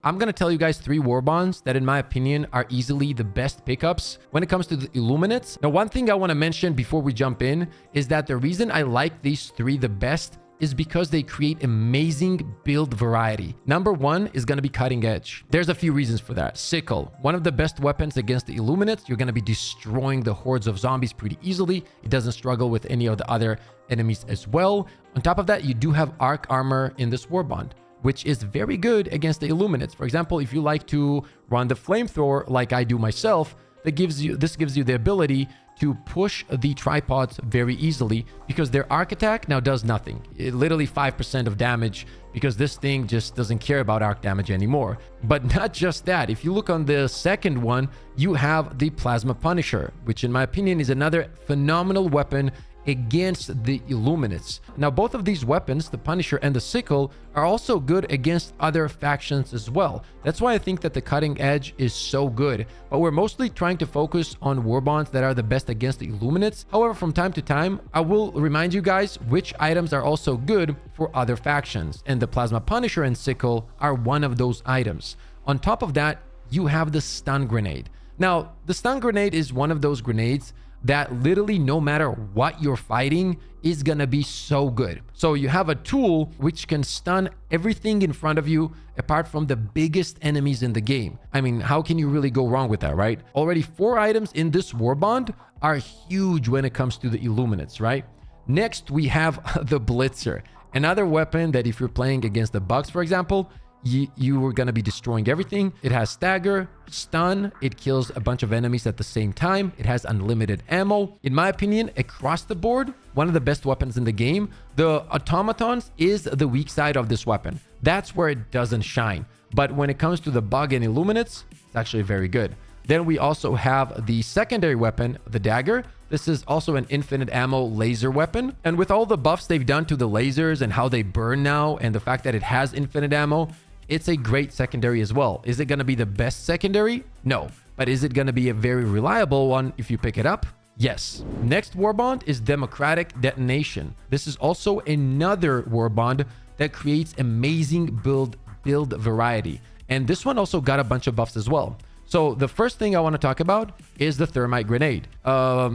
I'm going to tell you guys 3 Warbonds that in my opinion are easily the best pickups when it comes to the Illuminates. Now, one thing I want to mention before we jump in is that the reason I like these 3 the best is because they create amazing build variety. Number 1 is going to be cutting edge. There's a few reasons for that. Sickle, one of the best weapons against the Illuminates. You're going to be destroying the hordes of zombies pretty easily. It doesn't struggle with any of the other enemies as well. On top of that, you do have arc armor in this Warbond, which is very good against the Illuminates. For example, if you like to run the flamethrower like I do myself, this gives you the ability to push the tripods very easily because their arc attack now does nothing. Literally 5% of damage because this thing just doesn't care about arc damage anymore. But not just that. If you look on the second one, you have the Plasma Punisher, which in my opinion is another phenomenal weapon against the Illuminates. Now, both of these weapons, the Punisher and the Sickle, are also good against other factions as well. That's why I think that the cutting edge is so good. But we're mostly trying to focus on Warbonds that are the best against the Illuminates. However, from time to time, I will remind you guys which items are also good for other factions. And the Plasma Punisher and Sickle are one of those items. On top of that, you have the Stun Grenade. Now, the Stun Grenade is one of those grenades that literally no matter what you're fighting is gonna be so good. So you have a tool which can stun everything in front of you apart from the biggest enemies in the game. I mean, how can you really go wrong with that, right? Already 4 items in this Warbond are huge when it comes to the Illuminates, right? Next, we have the Blitzer, another weapon that if you're playing against the bugs, for example, you are going to be destroying everything. It has stagger, stun, it kills a bunch of enemies at the same time. It has unlimited ammo. In my opinion, across the board, one of the best weapons in the game. The automatons is the weak side of this weapon. That's where it doesn't shine. But when it comes to the bug and Illuminates, it's actually very good. Then we also have the secondary weapon, the dagger. This is also an infinite ammo laser weapon. And with all the buffs they've done to the lasers and how they burn now and the fact that it has infinite ammo, it's a great secondary as well. Is it going to be the best secondary? No. But is it going to be a very reliable one if you pick it up? Yes. Next Warbond is Democratic Detonation. This is also another Warbond that creates amazing build variety. And this one also got a bunch of buffs as well. So the first thing I want to talk about is the Thermite Grenade.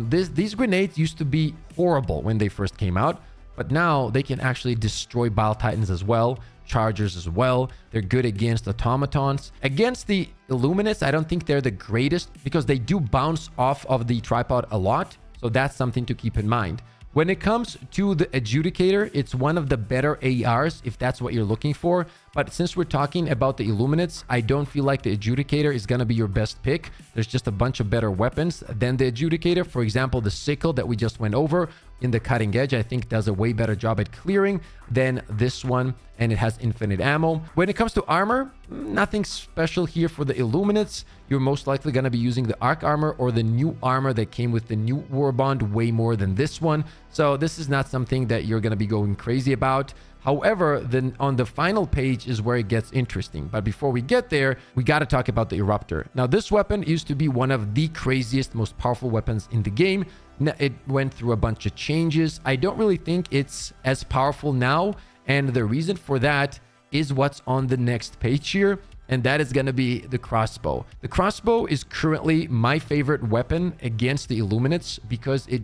These grenades used to be horrible when they first came out, but now they can actually destroy Bile Titans as well, Chargers as well. They're good against automatons. Against the Illuminates, I don't think they're the greatest because they do bounce off of the tripod a lot. So that's something to keep in mind. When it comes to the Adjudicator, it's one of the better ARs if that's what you're looking for. But since we're talking about the Illuminates, I don't feel like the Adjudicator is going to be your best pick. There's just a bunch of better weapons than the Adjudicator. For example, the Sickle that we just went over in the cutting edge, I think does a way better job at clearing than this one, and it has infinite ammo. When it comes to armor, nothing special here for the Illuminates. You're most likely going to be using the Arc Armor or the new armor that came with the new Warbond way more than this one. So this is not something that you're going to be going crazy about. However, then on the final page is where it gets interesting. But before we get there, we got to talk about the Eruptor. Now, this weapon used to be one of the craziest, most powerful weapons in the game. It went through a bunch of changes. I don't really think it's as powerful now. And the reason for that is what's on the next page here. And that is going to be the crossbow. The crossbow is currently my favorite weapon against the Illuminates because it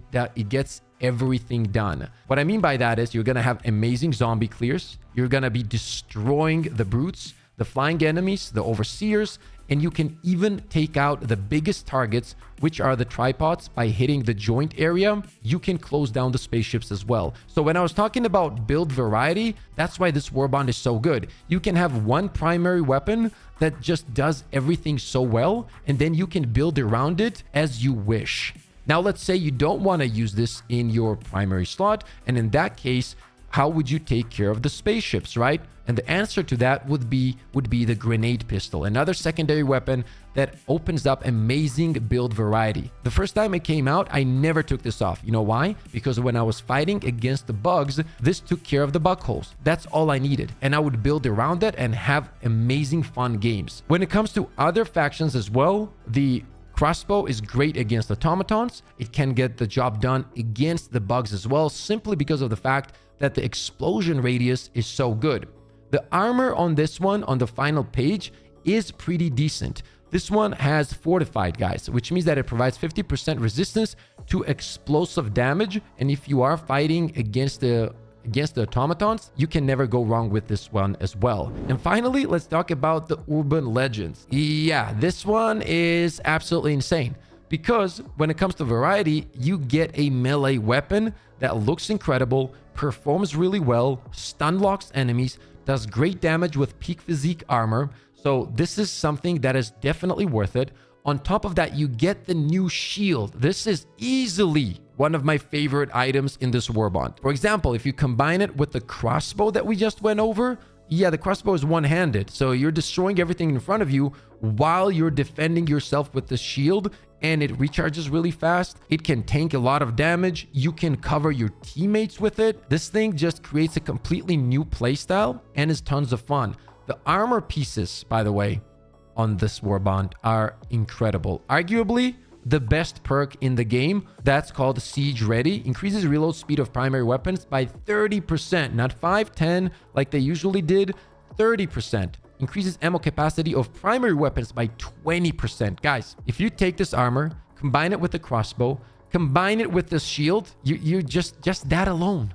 gets everything done. What I mean by that is you're going to have amazing zombie clears. You're going to be destroying the brutes, the flying enemies, the overseers, and you can even take out the biggest targets, which are the tripods, by hitting the joint area. You can close down the spaceships as well. So when I was talking about build variety, that's why this Warbond is so good. You can have one primary weapon that just does everything so well, and then you can build around it as you wish. Now, let's say you don't want to use this in your primary slot, and in that case, how would you take care of the spaceships, right? And the answer to that would be the grenade pistol, another secondary weapon that opens up amazing build variety. The first time it came out, I never took this off. You know why? Because when I was fighting against the bugs, this took care of the bug holes. That's all I needed. And I would build around that and have amazing fun games. When it comes to other factions as well, the crossbow is great against automatons. It can get the job done against the bugs as well, simply because of the fact that the explosion radius is so good. The armor on this one, on the final page, is pretty decent. This one has fortified, guys, which means that it provides 50% resistance to explosive damage. And if you are fighting against the automatons, you can never go wrong with this one as well. And finally, let's talk about the urban legends. Yeah, this one is absolutely insane, because when it comes to variety, you get a melee weapon that looks incredible, performs really well, stun locks enemies, does great damage with peak physique armor. So this is something that is definitely worth it. On top of that, you get the new shield. This is easily one of my favorite items in this Warbond. For example, if you combine it with the crossbow that we just went over, yeah, the crossbow is one-handed. So you're destroying everything in front of you while you're defending yourself with the shield, and it recharges really fast. It can tank a lot of damage. You can cover your teammates with it. This thing just creates a completely new playstyle and is tons of fun. The armor pieces, by the way, on this Warbond are incredible. Arguably the best perk in the game. That's called Siege Ready. Increases reload speed of primary weapons by 30%, not 5, 10 like they usually did, 30%. Increases ammo capacity of primary weapons by 20%. Guys, if you take this armor, combine it with the crossbow, combine it with the shield, you just that alone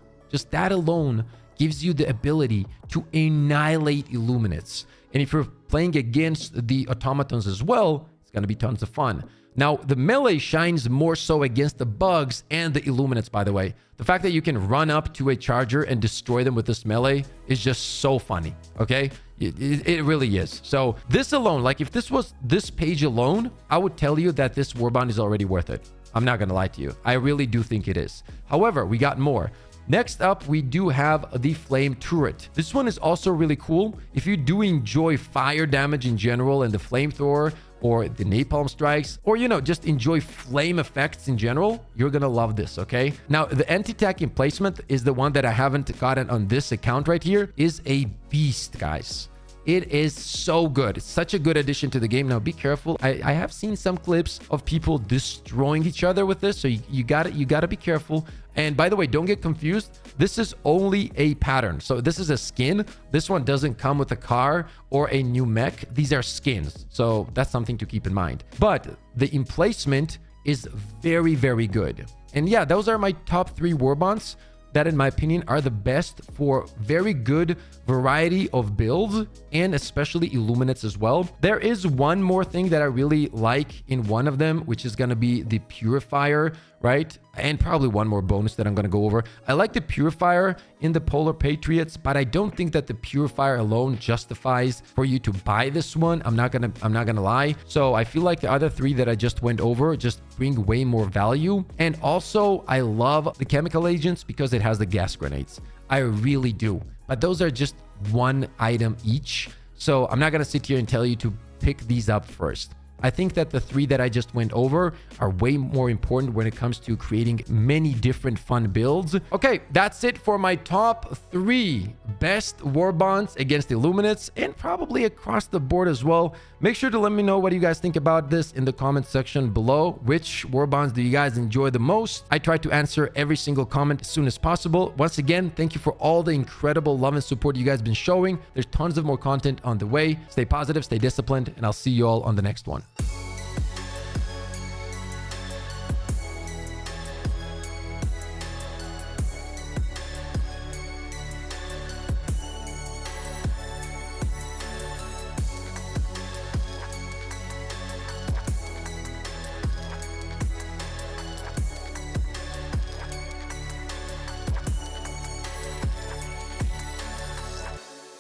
gives you the ability to annihilate Illuminates. And if you're playing against the automatons as well, it's going to be tons of fun. Now, the melee shines more so against the bugs and the Illuminates, by the way. The fact that you can run up to a charger and destroy them with this melee is just so funny, okay? It really is. So this alone, like if this was this page alone, I would tell you that this Warbond is already worth it. I'm not going to lie to you. I really do think it is. However, we got more. Next up, we do have the flame turret. This one is also really cool. If you do enjoy fire damage in general and the flamethrower or the napalm strikes, or, you know, just enjoy flame effects in general, you're gonna love this, okay? Now, the anti-tank emplacement is the one that I haven't gotten on this account right here, is a beast, guys. It is so good. It's such a good addition to the game. Now, be careful. I have seen some clips of people destroying each other with this, so you gotta be careful. And by the way, don't get confused. This is only a pattern. So this is a skin. This one doesn't come with a car or a new mech. These are skins. So that's something to keep in mind. But the emplacement is very, very good. And yeah, those are my top 3 Warbonds that, in my opinion, are the best for very good variety of builds, and especially Illuminates as well. There is one more thing that I really like in one of them, which is going to be the Purifier, right? And probably one more bonus that I'm going to go over. I like the Purifier in the Polar Patriots, but I don't think that the Purifier alone justifies for you to buy this one. I'm not gonna lie. So I feel like the other 3 that I just went over just bring way more value. And also, I love the chemical agents because it has the gas grenades. I really do. But those are just one item each. So I'm not gonna sit here and tell you to pick these up first. I think that the 3 that I just went over are way more important when it comes to creating many different fun builds. Okay, that's it for my top 3 best Warbonds against Illuminates, and probably across the board as well. Make sure to let me know what you guys think about this in the comment section below. Which Warbonds do you guys enjoy the most? I try to answer every single comment as soon as possible. Once again, thank you for all the incredible love and support you guys been showing. There's tons of more content on the way. Stay positive, stay disciplined, and I'll see you all on the next one.